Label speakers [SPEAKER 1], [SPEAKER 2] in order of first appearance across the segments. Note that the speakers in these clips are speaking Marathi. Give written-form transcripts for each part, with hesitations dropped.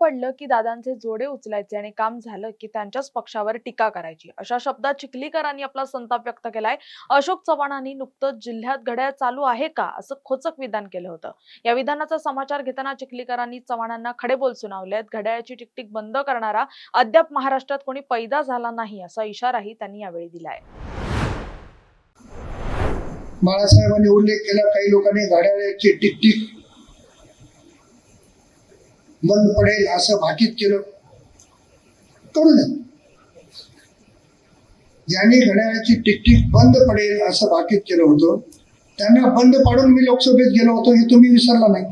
[SPEAKER 1] पडलं की दादांचे जोडे उचलायचे आणि काम झालं की त्यांच्याच पक्षावर टीका करायची, अशा शब्दात चिखलीकरांनी आपला संताप व्यक्त केलाय. अशोक चव्हाणांनी नुकतंच जिल्ह्यात घड्याळ चालू आहे का असं खोचक विधान केलं होतं. या विधानाचा समाचार घेताना चिखलीकरांनी चव्हाणांना खडेबोल सुनावलेत. घड्याळाची टिकटिक बंद करणारा अद्याप महाराष्ट्रात कोणी पैदा झाला नाही असा इशाराही त्यांनी यावेळी दिलाय.
[SPEAKER 2] बाळासाहेबांनी उल्लेख केला, काही लोकांनी घड्याळाची टिकटिक बंद पडेल असं भाकीत केलं. करू नये. ज्यांनी घड्याळाची टिकटिक बंद पडेल असं भाकीत केलं होतं त्यांना बंद पाडून मी लोकसभेत गेलो होतो, हे तुम्ही विसरला नाही.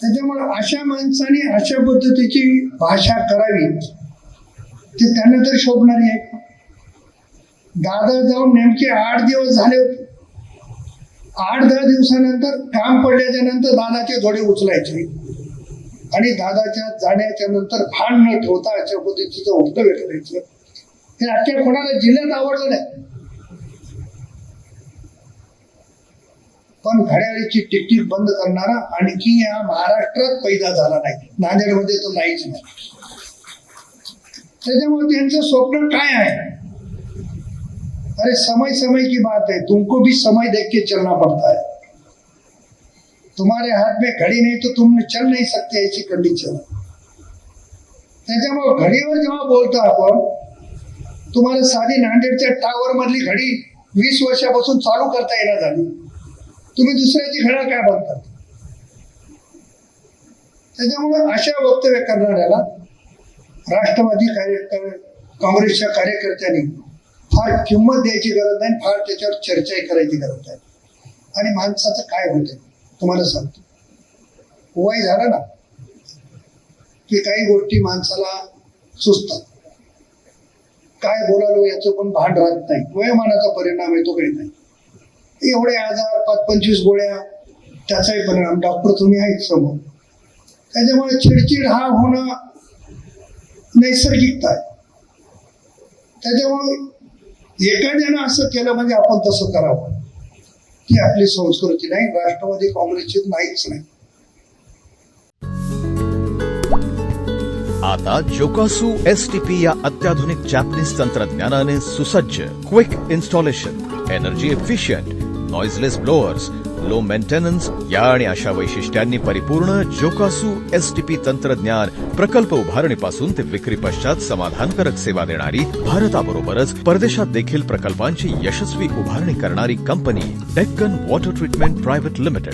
[SPEAKER 2] त्याच्यामुळे अशा माणसाने अशा पद्धतीची भाषा करावी ते त्यांना तरी शोभणारी आहे. दादा जाऊन नेमके 8 दिवस झाले होते. 8-10 दिवसानंतर काम पडल्याच्या नंतर दादाचे जोडे उचलायचे आणि दादाच्या जाण्याच्या नंतर भान न ठेवता अशा पद्धतीचं वक्तव्य करायचं. हे अख्ख्या कोणाला जिल्ह्यात आवडलं नाही. पण घड्याळीची टिकटिक बंद करणारा आणखी या महाराष्ट्रात पैदा झाला नाही. नांदेडमध्ये तो नाहीच नाही. त्याच्यामुळे त्यांचं स्वप्न काय आहे? अरे समय समय की बात है, तुमको भी समय देख के चलना पड़ता है. तुम्हारे हाथ में घड़ी नहीं तो तुम चल नहीं सकते, ऐसी कंडिशन. त्याच्यामुळे घडीवर जेव्हा बोलतो आपण, तुम्हाला साधी नांदेडच्या टावर मधली घडी 20 वर्षापासून चालू करता येणार झाली, तुम्ही दुसऱ्याची घड्याळ काय बघतात? त्याच्यामुळे अशा वक्तव्य करणाऱ्याला राष्ट्रवादी काँग्रेसच्या कार्यकर्त्यांनी फार किंमत द्यायची गरज नाही, फार त्याच्यावर चर्चाही करायची गरज नाही. आणि माणसाचं काय होतं तुम्हाला सांगतो. वय झालं ना की काही गोष्टी माणसाला सुचतात. काय बोलालो याचं पण भान राहत नाही. वयोमानाचा परिणाम आहे, तो काही नाही. एवढे आजार, 25 गोळ्या, त्याचाही परिणाम. डॉक्टर तुम्ही आहेत समोर. त्याच्यामुळे चिडचिड हा होणं नैसर्गिकता आहे. त्याच्यामुळे एखाद्यानं असं केलं म्हणजे आपण तसं करावं, ही आपली संस्कृती नाही. राष्ट्रवादी काँग्रेसची नाहीच नाही.
[SPEAKER 3] आता जोकासू STP या अत्याधुनिक जॅपनीज तंत्रज्ञानाने सुसज्ज, quick installation, energy efficient, noiseless blowers, low maintenance या आणि अशा वैशिष्ट्यांनी परिपूर्ण जोकासू STP तंत्रज्ञान प्रकल्प उभारणीपासून ते विक्री पश्चात समाधानकारक सेवा देणारी, भारताबरोबरच परदेशात देखील प्रकल्पांची यशस्वी उभारणी करणारी company Deccan water treatment private limited.